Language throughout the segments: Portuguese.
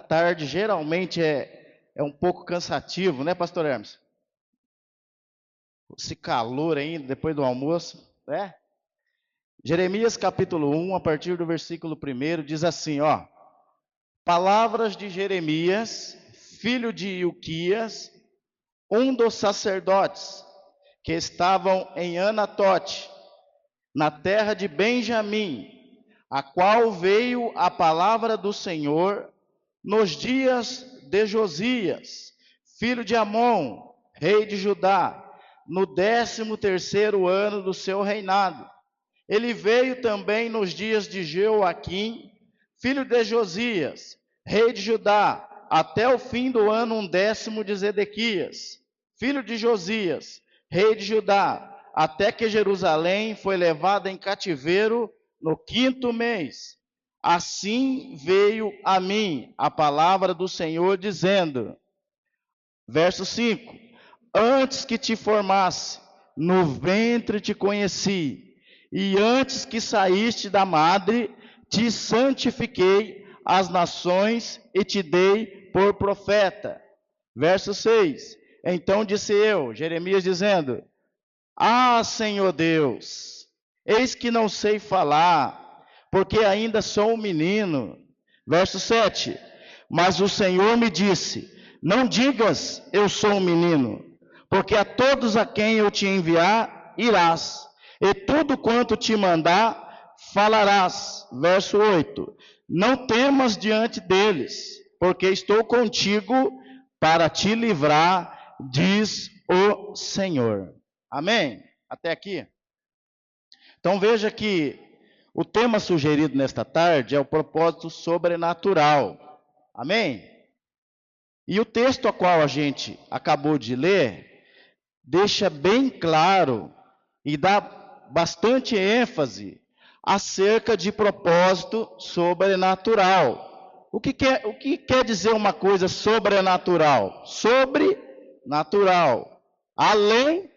tarde geralmente é um pouco cansativo, né, pastor Hermes? Esse calor ainda, depois do almoço, né? Jeremias capítulo 1, a partir do versículo 1, diz assim, ó. Palavras de Jeremias, filho de Ilquias, um dos sacerdotes, que estavam em Anatote, na terra de Benjamim, a qual veio a palavra do Senhor nos dias de Josias, filho de Amon, rei de Judá, no 13º ano do seu reinado. Ele veio também nos dias de Jeoaquim, filho de Josias, rei de Judá, até o fim do ano 10º de Zedequias, filho de Josias, rei de Judá, até que Jerusalém foi levada em cativeiro no 5º mês. Assim veio a mim a palavra do Senhor, dizendo, verso 5, antes que te formasse, no ventre te conheci, e antes que saíste da madre, te santifiquei as nações e te dei por profeta. Verso 6, então disse eu, Jeremias dizendo, ah, Senhor Deus, eis que não sei falar, porque ainda sou um menino. Verso 7, mas o Senhor me disse, não digas, eu sou um menino, porque a todos a quem eu te enviar, irás, e tudo quanto te mandar, falarás. Verso 8, não temas diante deles, porque estou contigo para te livrar, diz o Senhor. Amém? Até aqui? Então veja que o tema sugerido nesta tarde é o propósito sobrenatural. Amém? E o texto a qual a gente acabou de ler, deixa bem claro e dá bastante ênfase acerca de propósito sobrenatural. O que quer dizer uma coisa sobrenatural? Sobrenatural. Além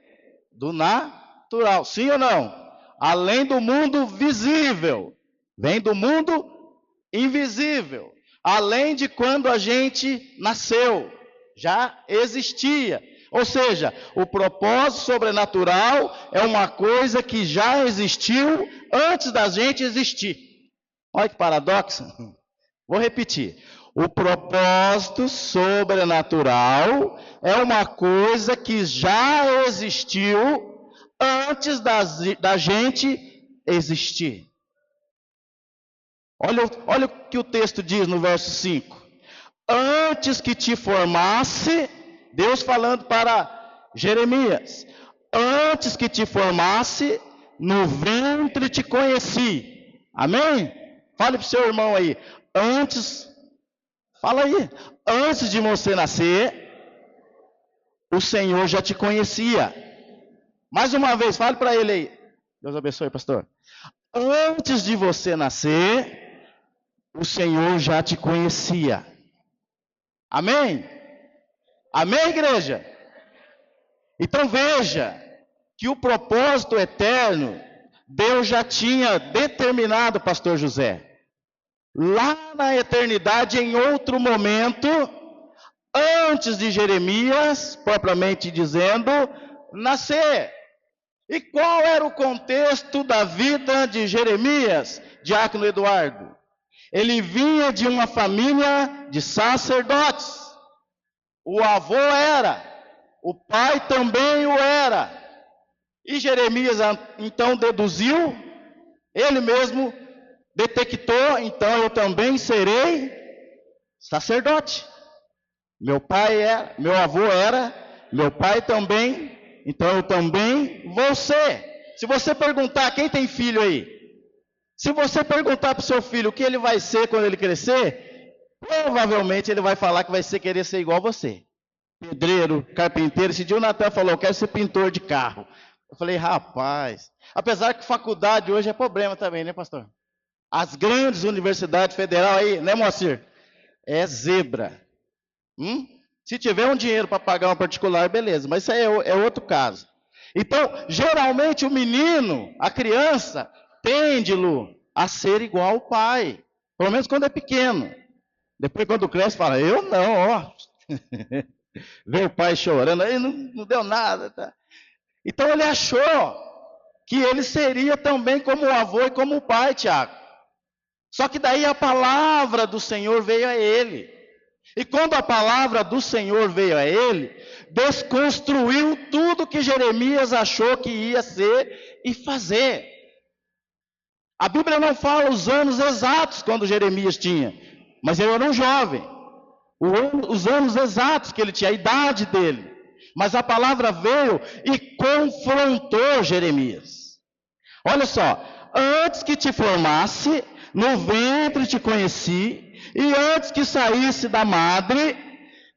do natural. Sim ou não? Além do mundo visível. Vem do mundo invisível. Além de quando a gente nasceu. Já existia. Ou seja, o propósito sobrenatural é uma coisa que já existiu antes da gente existir. Olha que paradoxo. Vou repetir. O propósito sobrenatural é uma coisa que já existiu antes da gente existir. Olha o que o texto diz no verso 5. Antes que te formasse, Deus falando para Jeremias, antes que te formasse, no ventre te conheci. Amém? Fale para o seu irmão aí. Fala aí. Antes de você nascer, o Senhor já te conhecia. Mais uma vez, fale para ele aí. Deus abençoe, pastor. Antes de você nascer, o Senhor já te conhecia. Amém? Amém, igreja? Então veja que o propósito eterno, Deus já tinha determinado, pastor José, lá na eternidade, em outro momento, antes de Jeremias, propriamente dizendo, nascer. E qual era o contexto da vida de Jeremias, diácono Eduardo? Ele vinha de uma família de sacerdotes. O avô era, o pai também o era. E Jeremias então deduziu, ele mesmo detectou, então eu também serei sacerdote. Meu avô era, meu pai também, então eu também vou ser. Se você perguntar, quem tem filho aí? Se você perguntar para o seu filho o que ele vai ser quando ele crescer, provavelmente ele vai falar que vai querer ser igual a você. Pedreiro, carpinteiro. Esse dia o Natan falou, eu quero ser pintor de carro. Eu falei, rapaz, apesar que faculdade hoje é problema também, né, pastor? As grandes universidades federais aí, né, Moacir? É zebra. Se tiver um dinheiro para pagar uma particular, beleza, mas isso aí é outro caso. Então, geralmente o menino, a criança, tende, Lu, a ser igual ao pai, pelo menos quando é pequeno. Depois, quando cresce, fala, eu não, ó. Vê o pai chorando, aí não deu nada. Tá? Então ele achou que ele seria também como o avô e como o pai, Tiago. Só que daí a palavra do Senhor veio a ele. E quando a palavra do Senhor veio a ele, desconstruiu tudo que Jeremias achou que ia ser e fazer. A Bíblia não fala os anos exatos quando Jeremias tinha, mas ele era um jovem. Os anos exatos que ele tinha, a idade dele. Mas a palavra veio e confrontou Jeremias. Olha só, antes que te formasse, no ventre te conheci, e antes que saísse da madre,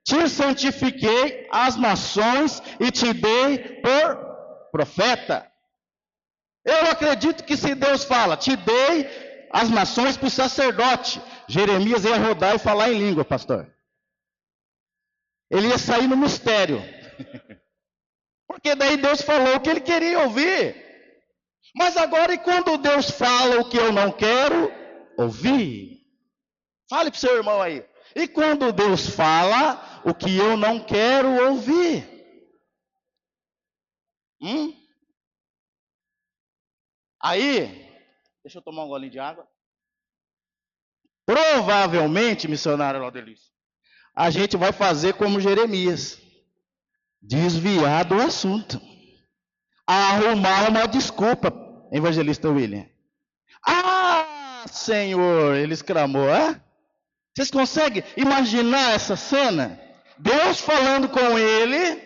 te santifiquei as nações e te dei por profeta. Eu acredito que se Deus fala, te dei as nações para o sacerdote, Jeremias ia rodar e falar em língua, pastor. Ele ia sair no mistério. Porque daí Deus falou o que ele queria ouvir. Mas agora, e quando Deus fala o que eu não quero ouvir? Fale para o seu irmão aí. E quando Deus fala o que eu não quero ouvir? Aí, deixa eu tomar um golinho de água. Provavelmente, missionário Laudelício, a gente vai fazer como Jeremias. Desviar do assunto. Arrumar uma desculpa, evangelista William. Ah, Senhor, ele exclamou. Vocês conseguem imaginar essa cena? Deus falando com ele,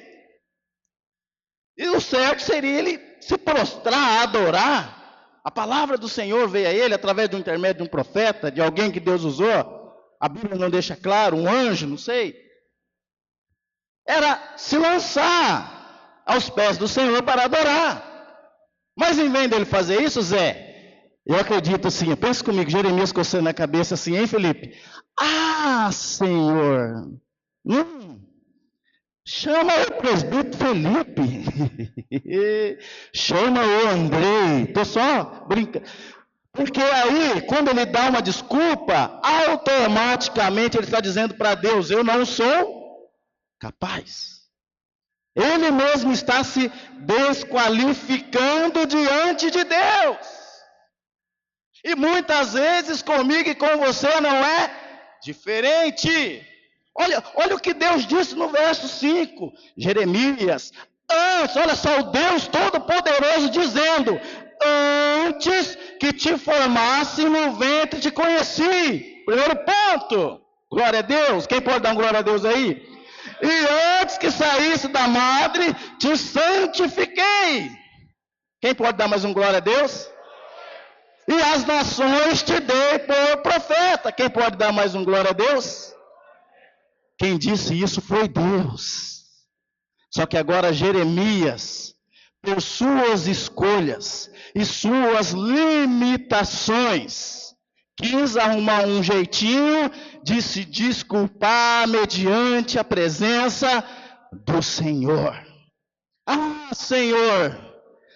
e o certo seria ele se prostrar, adorar. A palavra do Senhor veio a ele através do intermédio de um profeta, de alguém que Deus usou. A Bíblia não deixa claro, um anjo, não sei. Era se lançar aos pés do Senhor para adorar. Mas em vez dele fazer isso, Zé, eu acredito assim, pensa comigo, Jeremias coçando na cabeça assim, hein, Felipe? Ah, Senhor, chama o presbítero Felipe, chama o Andrei, estou só brincando. Porque aí, quando ele dá uma desculpa, automaticamente ele está dizendo para Deus, eu não sou capaz. Ele mesmo está se desqualificando diante de Deus. E muitas vezes comigo e com você não é diferente. Olha o que Deus disse no verso 5. Jeremias, antes, olha só, o Deus Todo-Poderoso dizendo, antes que te formasse no ventre te conheci. Primeiro ponto. Glória a Deus. Quem pode dar um glória a Deus aí? E antes que saísse da madre, te santifiquei. Quem pode dar mais um glória a Deus? E as nações te dei por profeta. Quem pode dar mais um glória a Deus? Quem disse isso foi Deus. Só que agora Jeremias, por suas escolhas e suas limitações, quis arrumar um jeitinho de se desculpar mediante a presença do Senhor. Ah, Senhor,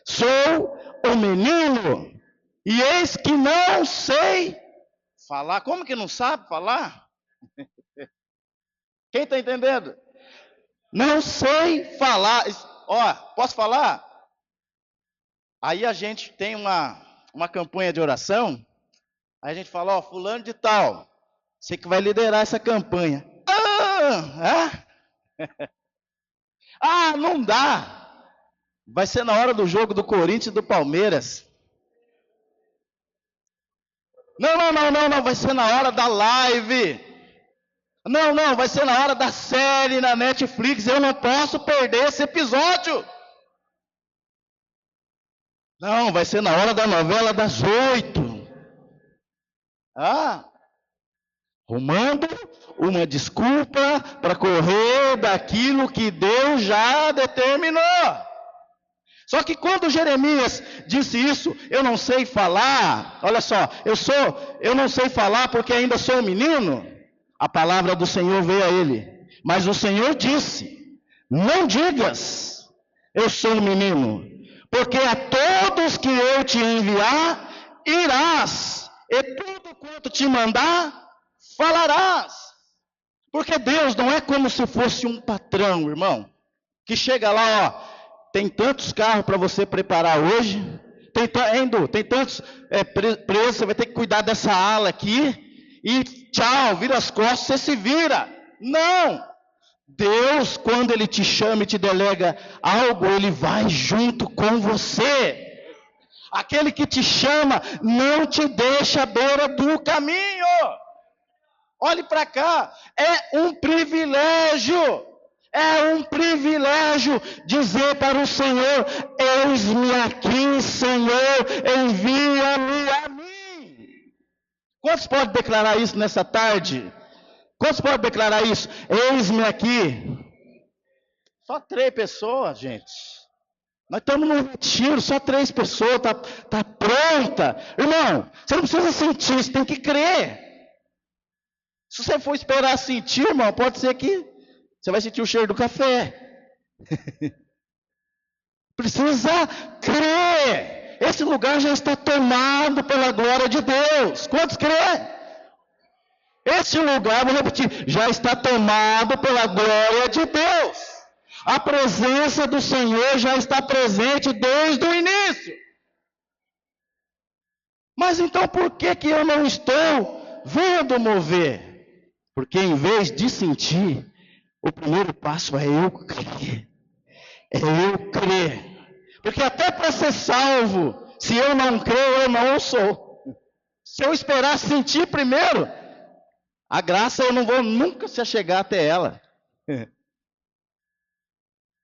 sou o menino, e eis que não sei falar. Como que não sabe falar? Quem está entendendo? Não sei falar. Ó, posso falar? Aí a gente tem uma campanha de oração. Aí a gente fala, ó, fulano de tal, você que vai liderar essa campanha. Não dá. Vai ser na hora do jogo do Corinthians e do Palmeiras. Não, vai ser na hora da live. Não, vai ser na hora da série na Netflix. Eu não posso perder esse episódio. Não, vai ser na hora da novela das 8. Arrumando uma desculpa para correr daquilo que Deus já determinou. Só que quando Jeremias disse isso, eu não sei falar, olha só, eu não sei falar porque ainda sou um menino, a palavra do Senhor veio a ele. Mas o Senhor disse, não digas, eu sou um menino, porque a todos que eu te enviar, irás, e tudo quanto te mandar, falarás. Porque Deus não é como se fosse um patrão, irmão, que chega lá, ó, tem tantos carros para você preparar hoje, tem tantos presos, você vai ter que cuidar dessa ala aqui, e tchau, vira as costas, você se vira. Não! Deus, quando Ele te chama e te delega algo, Ele vai junto com você. Aquele que te chama não te deixa à beira do caminho. Olhe para cá, é um privilégio dizer para o Senhor: eis-me aqui, Senhor, envia-me a mim. Quantos podem declarar isso nessa tarde? Quantos podem declarar isso? Eis-me aqui. Só 3 pessoas, gente. Nós estamos no retiro, só 3 pessoas, tá pronta. Irmão, você não precisa sentir, você tem que crer. Se você for esperar sentir, irmão, pode ser que você vai sentir o cheiro do café. Precisa crer. Esse lugar já está tomado pela glória de Deus. Quantos creem? Esse lugar, vou repetir, já está tomado pela glória de Deus. A presença do Senhor já está presente desde o início. Mas então por que eu não estou vendo mover? Porque em vez de sentir, o primeiro passo é eu crer. É eu crer. Porque até para ser salvo, se eu não creio, eu não sou. Se eu esperar sentir primeiro, a graça eu não vou nunca se chegar até ela. O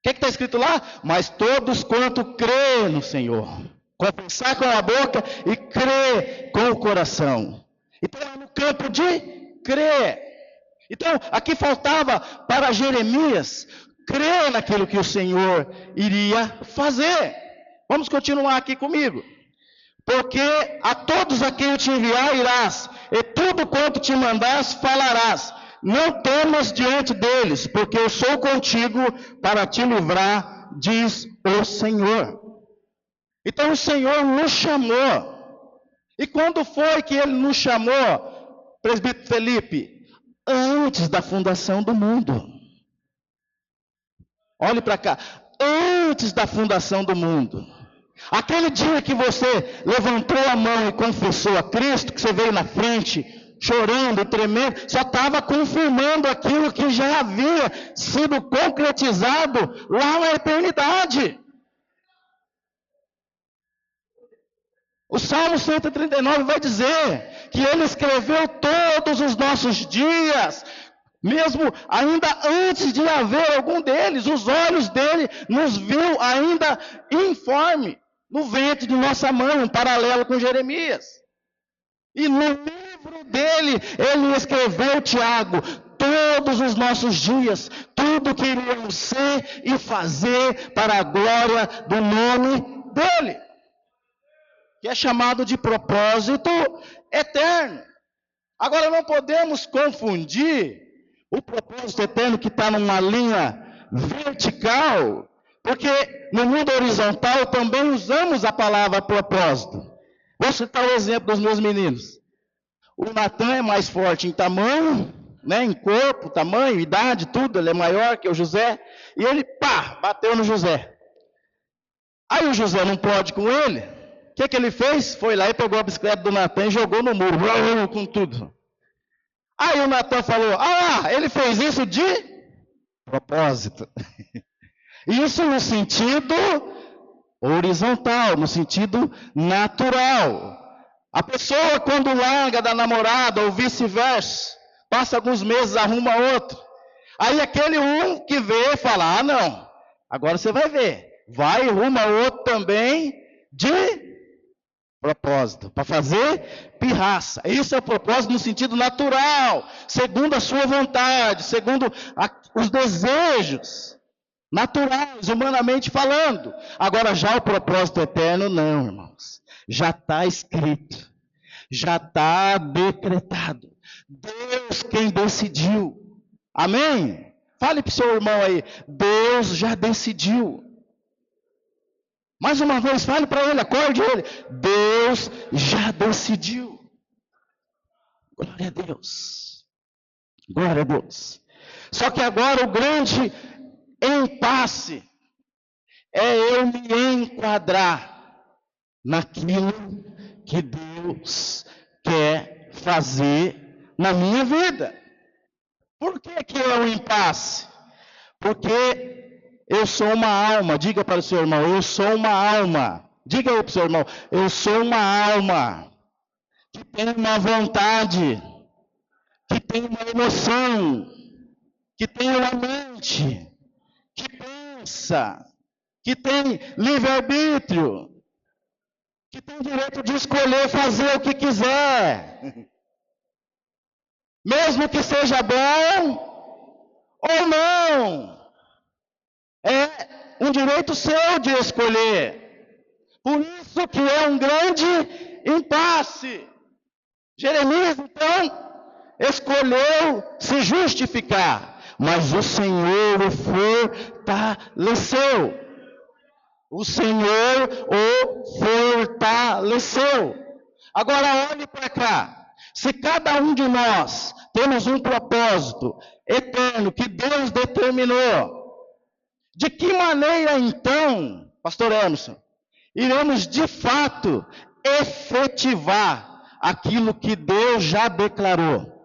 que está escrito lá? Mas todos quanto crê no Senhor, confessar com a boca e crer com o coração. Então é no campo de crer. Então aqui faltava para Jeremias crer naquilo que o Senhor iria fazer. Vamos continuar aqui comigo. Porque a todos a quem eu te enviar irás, e tudo quanto te mandares falarás. Não temas diante deles, porque eu sou contigo para te livrar, diz o Senhor. Então o Senhor nos chamou. E quando foi que Ele nos chamou, presbítero Felipe? Antes da fundação do mundo. Olhe para cá. Antes da fundação do mundo. Aquele dia que você levantou a mão e confessou a Cristo, que você veio na frente, chorando, tremendo, só estava confirmando aquilo que já havia sido concretizado lá na eternidade. O Salmo 139 vai dizer que Ele escreveu todos os nossos dias, mesmo ainda antes de haver algum deles, os olhos dele nos viu ainda informe, no ventre de nossa mãe, um paralelo com Jeremias. E no livro dele, ele escreveu, Tiago, todos os nossos dias, tudo que iríamos ser e fazer para a glória do nome dele, que é chamado de propósito eterno. Agora não podemos confundir o propósito eterno que está numa linha vertical, porque no mundo horizontal também usamos a palavra propósito. Vou citar o exemplo dos meus meninos. O Natan é mais forte em tamanho, né, em corpo, tamanho, idade, tudo. Ele é maior que o José. E ele, bateu no José. Aí o José não pode com ele. O que ele fez? Foi lá e pegou a bicicleta do Natan e jogou no muro, com tudo. Aí o Natan falou, ele fez isso de propósito. Isso no sentido horizontal, no sentido natural. A pessoa quando larga da namorada ou vice-versa, passa alguns meses, arruma outro. Aí aquele um que vê fala, não, agora você vai ver. Vai e arruma outro também de propósito, para fazer pirraça. Isso é o propósito no sentido natural, segundo a sua vontade, segundo os desejos naturais, humanamente falando. Agora já o propósito eterno, não, irmãos. Já está escrito. Já está decretado. Deus quem decidiu. Amém? Fale para o seu irmão aí. Deus já decidiu. Mais uma vez, fale para ele, acorde ele. Deus já decidiu. Glória a Deus. Glória a Deus. Só que agora o grande impasse é eu me enquadrar naquilo que Deus quer fazer na minha vida. Por que é um impasse? Porque eu sou uma alma. Diga para o seu irmão, eu sou uma alma. Diga aí para o seu irmão, eu sou uma alma que tem uma vontade, que tem uma emoção, que tem uma mente, que pensa, que tem livre-arbítrio, que tem direito de escolher fazer o que quiser, mesmo que seja bom ou não. É um direito seu de escolher. Por isso que é um grande impasse. Jeremias, então, escolheu se justificar, mas o Senhor o fortaleceu. O Senhor o fortaleceu. Agora olhe para cá. Se cada um de nós temos um propósito eterno que Deus determinou, de que maneira então, pastor Emerson, iremos de fato efetivar aquilo que Deus já declarou?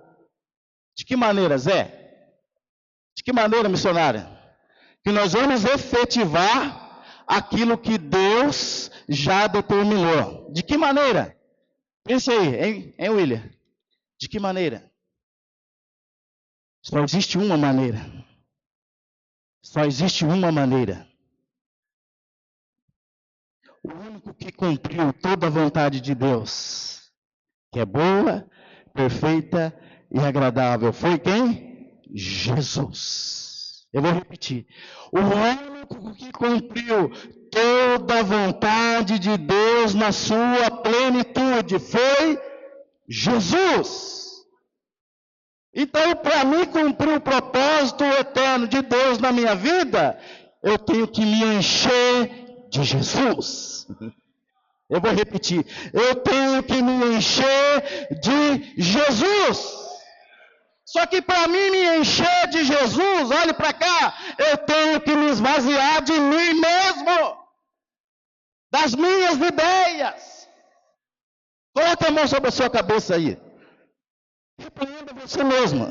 De que maneira, Zé? De que maneira, missionária? Que nós vamos efetivar aquilo que Deus já determinou. De que maneira? Pense aí, hein, William? De que maneira? Só existe uma maneira. Só existe uma maneira. O único que cumpriu toda a vontade de Deus, que é boa, perfeita e agradável, foi quem? Jesus. Eu vou repetir. O único que cumpriu toda a vontade de Deus na sua plenitude foi Jesus. Então, para mim cumprir o propósito eterno de Deus na minha vida, eu tenho que me encher de Jesus. Eu vou repetir. Eu tenho que me encher de Jesus. Só que para mim me encher de Jesus, olhe para cá, eu tenho que me esvaziar de mim mesmo, das minhas ideias. Coloque a mão sobre a sua cabeça aí. Repreenda você mesmo.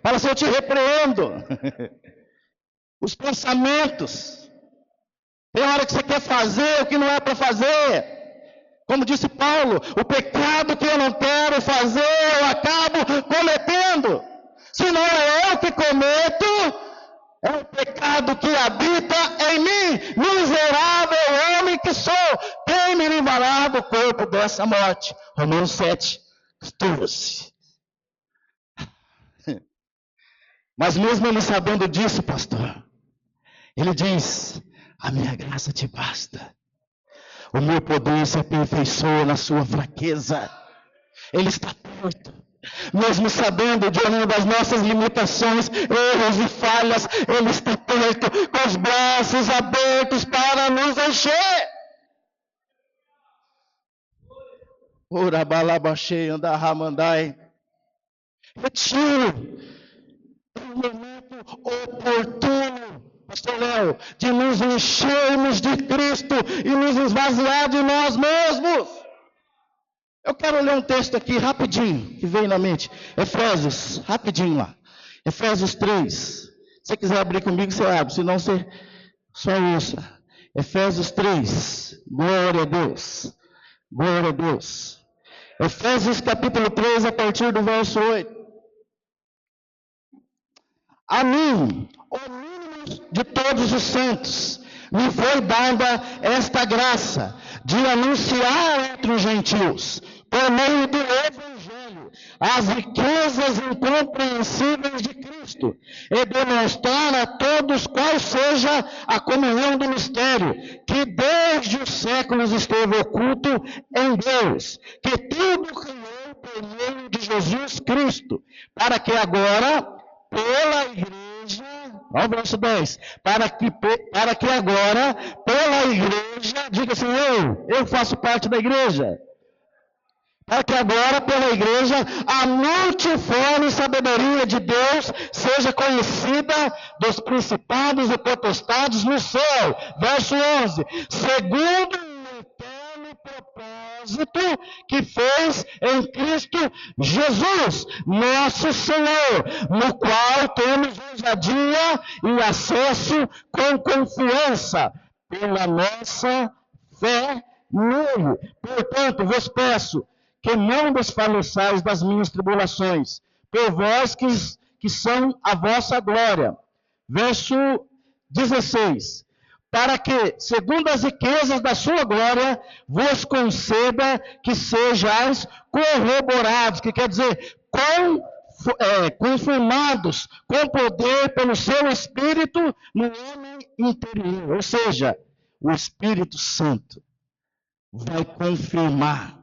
Fala assim, eu te repreendo. Os pensamentos. Tem hora que você quer fazer o que não é para fazer. Como disse Paulo, o pecado que eu não quero fazer, eu acabo cometendo. Se não é eu que cometo, é o pecado que habita em mim. Miserável homem que sou, quem me livrará do corpo dessa morte? Romanos 7, 14. Mas mesmo ele sabendo disso, pastor, ele diz, a minha graça te basta. O meu poder se aperfeiçoa na sua fraqueza. Ele está perto. Mesmo sabendo de uma das nossas limitações, erros e falhas, Ele está perto, com os braços abertos para nos encher. Ora balabachei andarramandai. Retiro. É um momento oportuno, pastor Léo, de nos enchermos de Cristo e nos esvaziar de nós mesmos. Eu quero ler um texto aqui rapidinho, que veio na mente. Efésios, rapidinho lá. Efésios 3. Se você quiser abrir comigo, você abre, senão você só ouça. Efésios 3. Glória a Deus. Glória a Deus. Efésios capítulo 3, a partir do verso 8. A mim, o mínimo de todos os santos, me foi dada esta graça de anunciar entre os gentios, por meio do Evangelho, as riquezas incompreensíveis de Cristo, e demonstrar a todos qual seja a comunhão do mistério, que desde os séculos esteve oculto em Deus, que tudo criou por meio de Jesus Cristo, para que agora, pela igreja, olha o verso 10, para que agora, pela igreja, diga assim, eu faço parte da igreja, para que agora, pela igreja, a multiforme sabedoria de Deus seja conhecida dos principados e potestades no céu. Verso 11. Segundo o eterno propósito que fez em Cristo Jesus, nosso Senhor, no qual temos ousadia e acesso com confiança pela nossa fé nele. Portanto, vos peço que não desfaleçais das minhas tribulações, por vós que são a vossa glória. Verso 16. Para que, segundo as riquezas da sua glória, vos conceda que sejais corroborados, que quer dizer, confirmados com poder pelo seu Espírito no homem interior. Ou seja, o Espírito Santo vai confirmar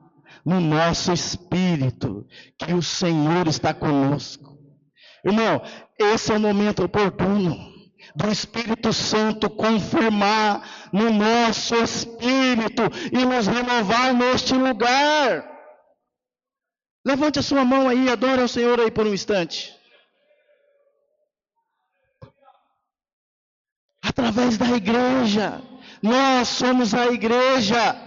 no nosso espírito que o Senhor está conosco. Irmão, esse é o momento oportuno do Espírito Santo confirmar no nosso espírito e nos renovar neste lugar. Levante a sua mão aí, adore ao Senhor aí por um instante. Através da igreja, nós somos a igreja.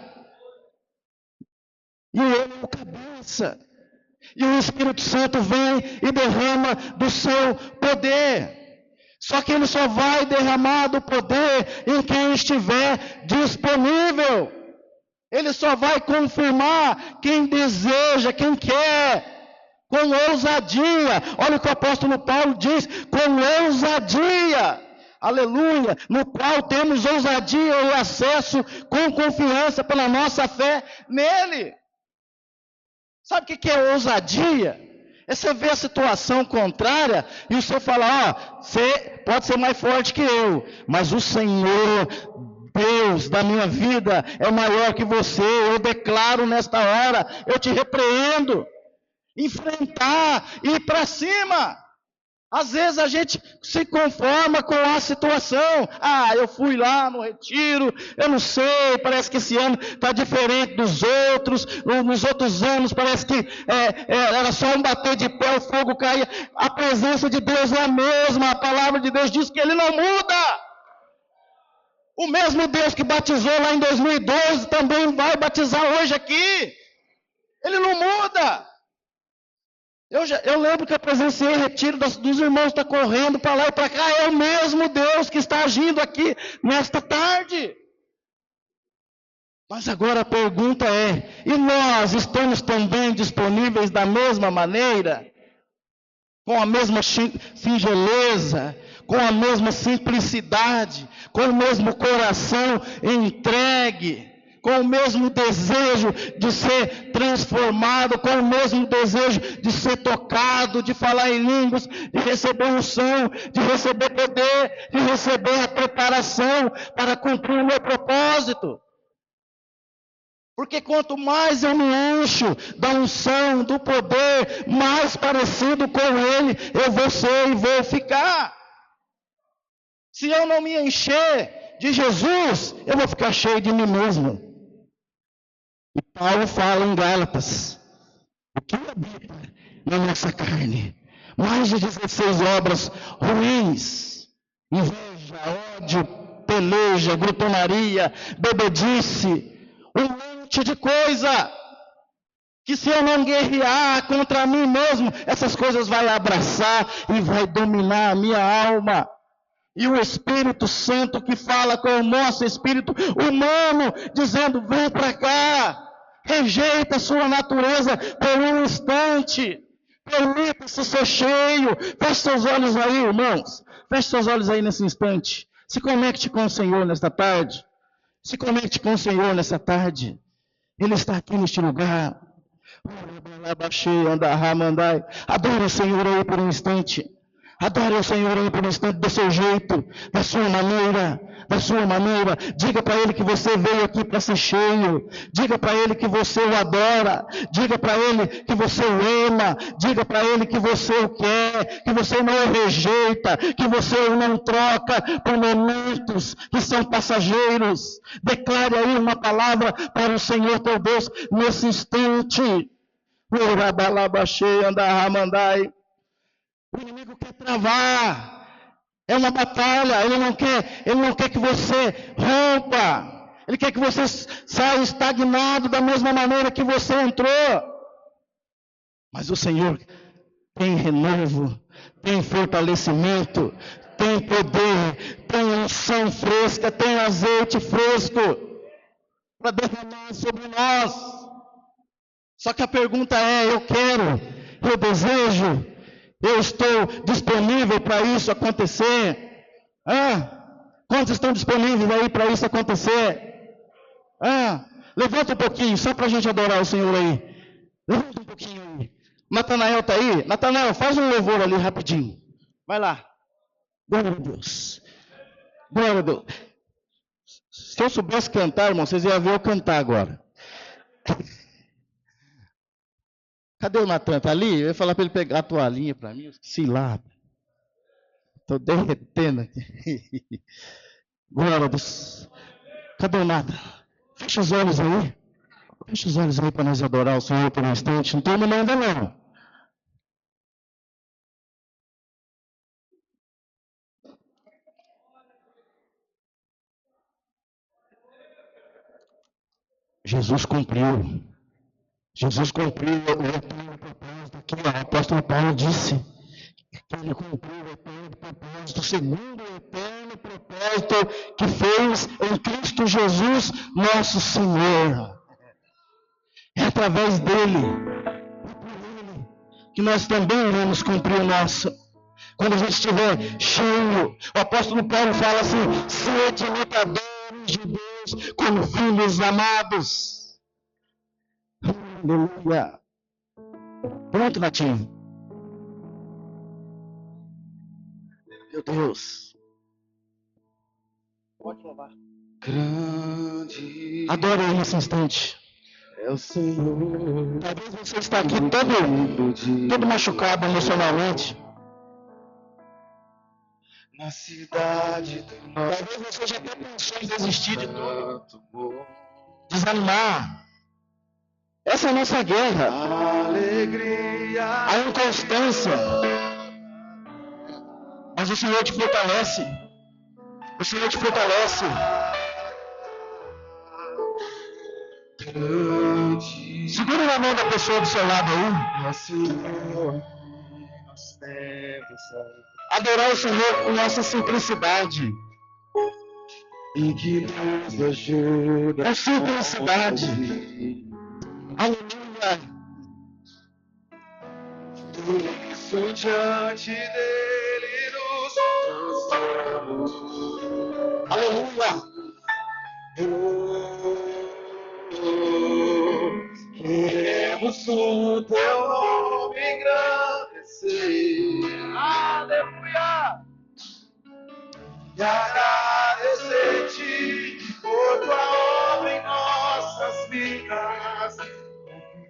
E ele é o cabeça. E o Espírito Santo vem e derrama do seu poder. Só que ele só vai derramar do poder em quem estiver disponível. Ele só vai confirmar quem deseja, quem quer, com ousadia. Olha o que o apóstolo Paulo diz, com ousadia. Aleluia, no qual temos ousadia e acesso com confiança pela nossa fé nele. Sabe o que é ousadia? É você ver a situação contrária e você falar, você pode ser mais forte que eu, mas o Senhor, Deus da minha vida, é maior que você. Eu declaro nesta hora, eu te repreendo. Enfrentar, ir para cima. Às vezes a gente se conforma com a situação. Eu fui lá no retiro, eu não sei, parece que esse ano está diferente dos outros. Nos outros anos parece que era só um bater de pé, o fogo caía. A presença de Deus é a mesma, a palavra de Deus diz que Ele não muda. O mesmo Deus que batizou lá em 2012 também vai batizar hoje aqui. Ele não muda. Eu lembro que eu presenciei retiro dos irmãos, está correndo para lá e para cá. É o mesmo Deus que está agindo aqui nesta tarde. Mas agora a pergunta é, e nós estamos também disponíveis da mesma maneira? Com a mesma singeleza, com a mesma simplicidade, com o mesmo coração entregue, com o mesmo desejo de ser transformado, com o mesmo desejo de ser tocado, de falar em línguas, de receber unção, de receber poder, de receber a preparação para cumprir o meu propósito. Porque quanto mais eu me encho da unção, do poder, mais parecido com Ele eu vou ser e vou ficar. Se eu não me encher de Jesus, eu vou ficar cheio de mim mesmo. E Paulo fala em Gálatas, o que habita na nossa carne? Mais de 16 obras ruins, inveja, ódio, peleja, glutonaria, bebedice, um monte de coisa, que se eu não guerrear contra mim mesmo, essas coisas vai abraçar e vai dominar a minha alma. E o Espírito Santo que fala com o nosso espírito humano, dizendo, vem para cá, rejeita a sua natureza por um instante, permita-se ser cheio. Feche seus olhos aí, irmãos, feche seus olhos aí nesse instante, se conecte com o Senhor nesta tarde, se conecte com o Senhor nessa tarde, Ele está aqui neste lugar. Adore o Senhor aí por um instante. Adore o Senhor aí por um instante, do seu jeito, da sua maneira. Diga para Ele que você veio aqui para ser cheio. Diga para Ele que você o adora. Diga para Ele que você o ama. Diga para Ele que você o quer, que você não o rejeita, que você o não troca por momentos que são passageiros. Declare aí uma palavra para o Senhor teu Deus nesse instante. O inimigo quer travar. É uma batalha. Ele não quer que você rompa. Ele quer que você saia estagnado da mesma maneira que você entrou. Mas o Senhor tem renovo, tem fortalecimento, tem poder, tem unção fresca, tem azeite fresco para derramar sobre nós. Só que a pergunta é: eu quero, eu desejo, eu estou disponível para isso acontecer? Quantos estão disponíveis aí para isso acontecer? Levanta um pouquinho, só para a gente adorar o Senhor aí. Levanta um pouquinho aí. Natanael está aí? Natanael, faz um louvor ali rapidinho. Vai lá. Glória a Deus. Glória a Deus. Se eu soubesse cantar, irmão, vocês iam ver eu cantar agora. Cadê o Natan? Está ali? Eu ia falar para ele pegar a toalhinha para mim. Eu esqueci lá. Estou derretendo aqui. Glória a Deus. Cadê o Natan? Fecha os olhos aí. Fecha os olhos aí para nós adorar o Senhor por um instante. Não toma ainda não. Jesus cumpriu. Jesus cumpriu o eterno propósito. Aqui, o apóstolo Paulo disse que ele cumpriu o eterno propósito, segundo o eterno propósito que fez em Cristo Jesus, nosso Senhor. É através dele, que nós também iremos cumprir o nosso. Quando a gente estiver cheio, o apóstolo Paulo fala assim: sede imitadores de Deus como filhos amados. Aleluia. Pronto, Natinho. Meu Deus. Pode louvar. Grande Adore aí nesse instante. é o Senhor. Talvez você está aqui todo machucado emocionalmente. Na cidade do nosso Talvez você já até pensou em desistir de tudo, amor. desanimar. Essa é a nossa guerra. Alegria. A inconstância. Mas o Senhor te fortalece. O Senhor te fortalece. Grande Segura na mão da pessoa do seu lado aí. é o Senhor. Nós temos Adorar o Senhor com nossa simplicidade. e que nos ajuda. É simplicidade. Aleluia. Por isso diante dele nos prostramos. Aleluia. Queremos o teu nome engrandecer. Aleluia. E agradecer-te por tua obra em nossas vidas.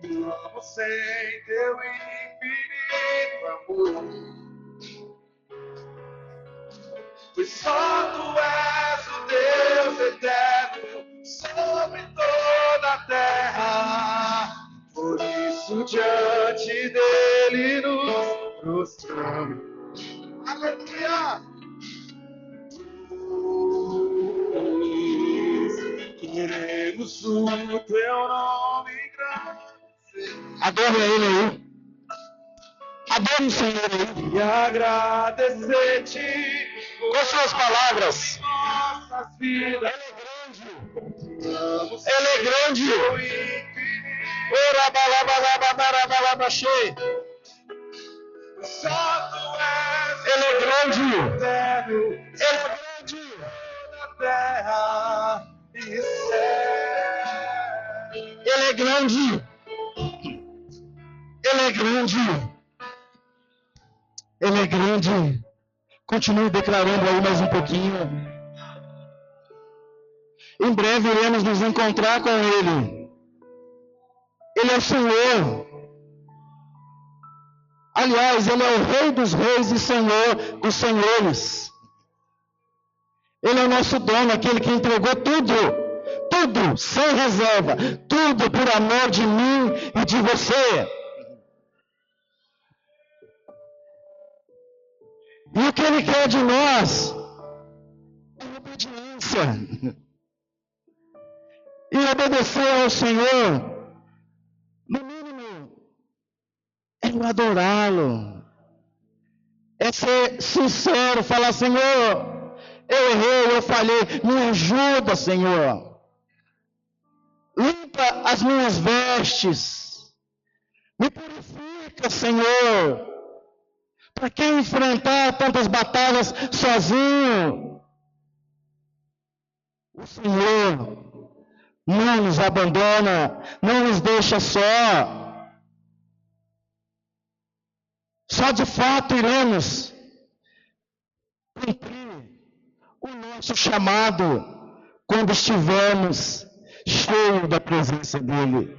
Confiamos em teu infinito amor. Pois só tu és o Deus eterno sobre toda a terra. Por isso diante dele nos prostramos. Aleluia! Queremos o teu nome engrandecer. Adore ele aí. Adore o Senhor aí. E agradecer-te Com suas palavras. nossas vidas. Ele é grande. Só tu és Ele é grande. eterno, Ele é grande. da terra e céu. Ele é grande. Ele é grande. Ele é grande. Continue declarando aí mais um pouquinho. Em breve iremos nos encontrar com Ele. Ele é o Senhor. Aliás, Ele é o Rei dos Reis e Senhor dos Senhores. Ele é o nosso dono, aquele que entregou tudo. Tudo, sem reserva. Tudo por amor de mim e de você. E o que Ele quer de nós é obediência. E obedecer ao Senhor, no mínimo, é o adorá-lo. É ser sincero, falar: Senhor, eu errei, eu falhei, me ajuda, Senhor. Limpa as minhas vestes, me purifica, Senhor. Para que enfrentar tantas batalhas sozinho? O Senhor não nos abandona, não nos deixa só. Só de fato iremos cumprir o nosso chamado quando estivermos cheios da presença dEle.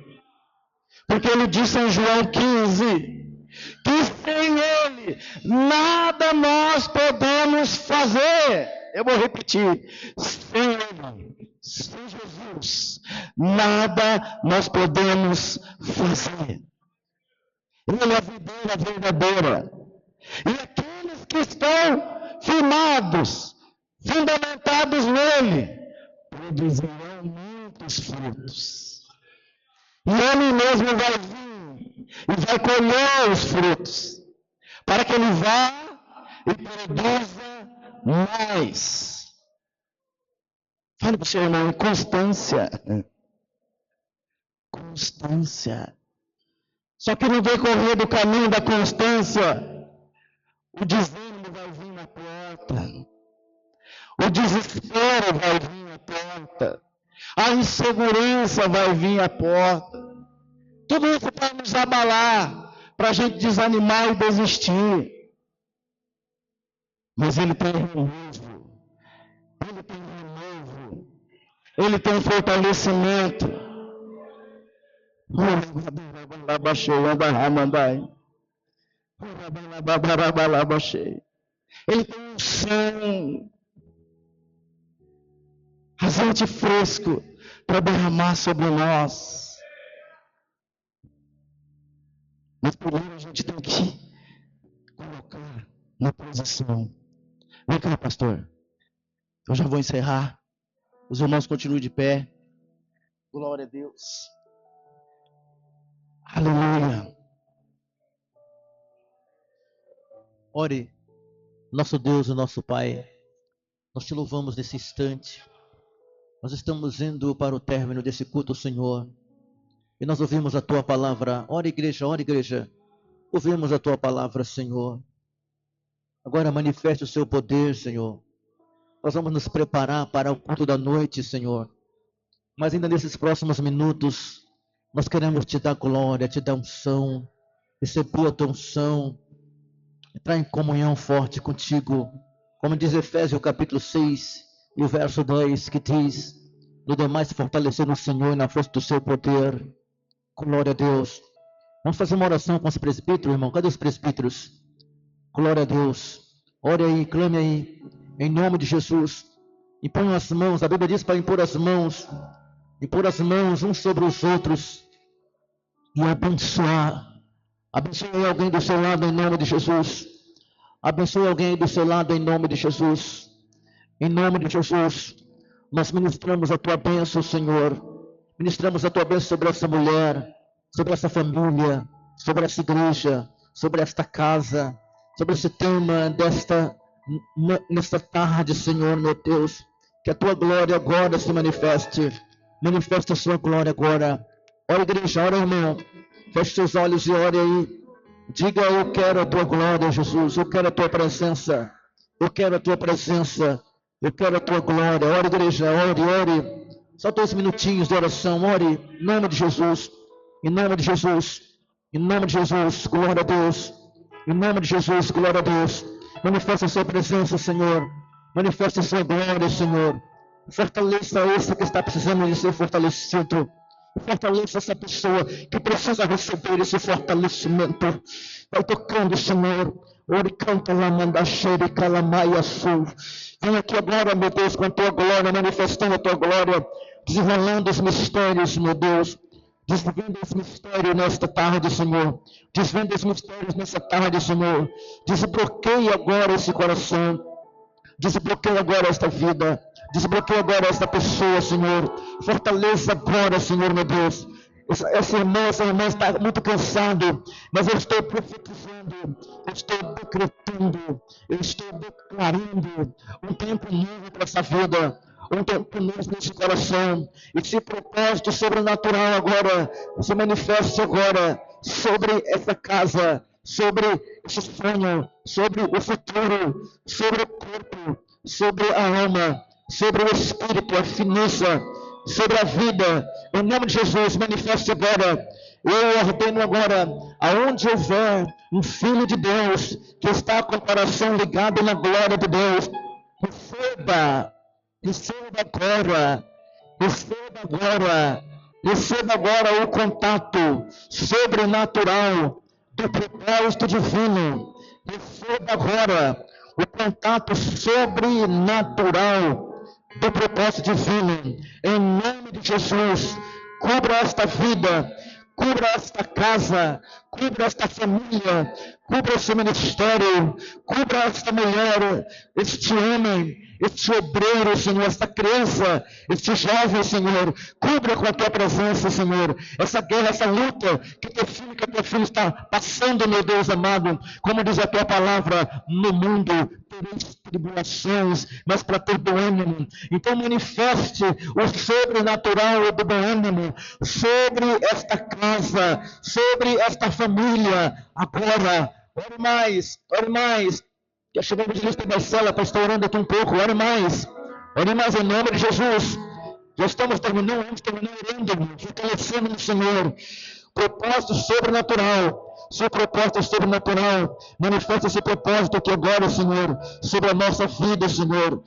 Porque Ele disse em João 15, que sem Ele nada nós podemos fazer. Eu vou repetir: sem Ele, sem Jesus, nada nós podemos fazer. Ele é a videira verdadeira. E aqueles que estão firmados, fundamentados nele, produzirão muitos frutos. E Ele mesmo vai vir e vai colher os frutos, para que Ele vá e produza mais. Fale para o seu irmão: constância. Constância. Só que no decorrer do caminho da constância, o desânimo vai vir na porta, o desespero vai vir à porta, a insegurança vai vir à porta. Tudo isso para nos abalar, para a gente desanimar e desistir. Mas Ele tem renovo, Ele tem renovo, Ele tem fortalecimento. Ele tem um som, azeite fresco para derramar sobre nós. Mas primeiro a gente tem que colocar na posição. Vem cá, pastor. Eu já vou encerrar. Os irmãos continuem de pé. Glória a Deus. Aleluia. Ore, nosso Deus e nosso Pai, nós te louvamos nesse instante. Nós estamos indo para o término desse culto, Senhor, e nós ouvimos a Tua palavra. Ora, igreja, ouvimos a Tua palavra, Senhor. Agora manifeste o Seu poder, Senhor. Nós vamos nos preparar para o culto da noite, Senhor. Mas ainda nesses próximos minutos, nós queremos Te dar glória, Te dar unção, receber a Tua unção, entrar em comunhão forte contigo, como diz Efésios capítulo 6 e o verso 10, que diz: no demais fortalecer no Senhor e na força do seu poder. Glória a Deus. Vamos fazer uma oração com os presbíteros, irmão. Cadê os presbíteros? Glória a Deus. Ore aí, clame aí, em nome de Jesus. Impõe as mãos, a Bíblia diz para impor as mãos uns sobre os outros e abençoar. Abençoe alguém do seu lado em nome de Jesus. Abençoe alguém do seu lado em nome de Jesus. Em nome de Jesus, nós ministramos a Tua bênção, Senhor. Ministramos a Tua bênção sobre essa mulher, sobre essa família, sobre essa igreja, sobre esta casa, sobre esse tema nesta tarde, Senhor, meu Deus. Que a Tua glória agora se manifeste. Manifeste a Sua glória agora. Ora, igreja, ora, irmão. Feche seus olhos e ore aí. Diga: eu quero a Tua glória, Jesus. Eu quero a Tua presença. Eu quero a Tua presença. Eu quero a Tua glória. Ore, igreja, ore. Só 2 minutinhos de oração. Ore, em nome de Jesus. Em nome de Jesus. Em nome de Jesus. Glória a Deus. Em nome de Jesus. Glória a Deus. Manifesta a Sua presença, Senhor. Manifesta a Sua glória, Senhor. Fortaleça esse que está precisando de ser fortalecido. Fortaleça essa pessoa que precisa receber esse fortalecimento. Vai tocando, Senhor. Ore, canta lá, manda cheire, calamaia sul. Vem aqui agora, meu Deus, com a Tua glória, manifestando a Tua glória, desenrolando os mistérios, meu Deus. Desvenda esse mistério nesta tarde, Senhor. Desvenda esses mistérios nessa tarde, Senhor. Desbloqueie agora esse coração. Desbloqueie agora esta vida. Desbloqueie agora esta pessoa, Senhor. Fortaleça agora, Senhor, meu Deus. Essa irmã está muito cansada, mas eu estou profetizando, eu estou decretando, eu estou declarando um tempo novo para essa vida, um tempo novo nesse coração. Esse propósito sobrenatural agora se manifesta agora sobre essa casa, sobre esse sonho, sobre o futuro, sobre o corpo, sobre a alma, sobre o espírito, a fineza, sobre a vida. Em nome de Jesus, manifeste agora. Eu ordeno agora, aonde houver um filho de Deus que está com o coração ligado na glória de Deus, receba agora o contato sobrenatural do propósito divino. Receba agora o contato sobrenatural do propósito divino. Em nome de Jesus, cubra esta vida, cubra esta casa, cubra esta família, cubra esse ministério, cubra esta mulher, este homem, este obreiro, Senhor, esta criança, este jovem, Senhor. Cubra com a tua presença, Senhor, essa guerra, essa luta que teu filho está passando, meu Deus amado. Como diz a tua palavra, no mundo tereis tribulações, mas para ter bom ânimo. Então manifeste o sobrenatural do bom ânimo sobre esta casa, sobre esta família. Agora, ore mais. Que a evangelista Marcela para estar orando aqui um pouco. Ore mais em nome de Jesus. Já estamos terminando orando, fortalecendo no Senhor. Propósito sobrenatural. Seu propósito sobrenatural. Manifesta esse propósito aqui agora, Senhor, sobre a nossa vida, Senhor.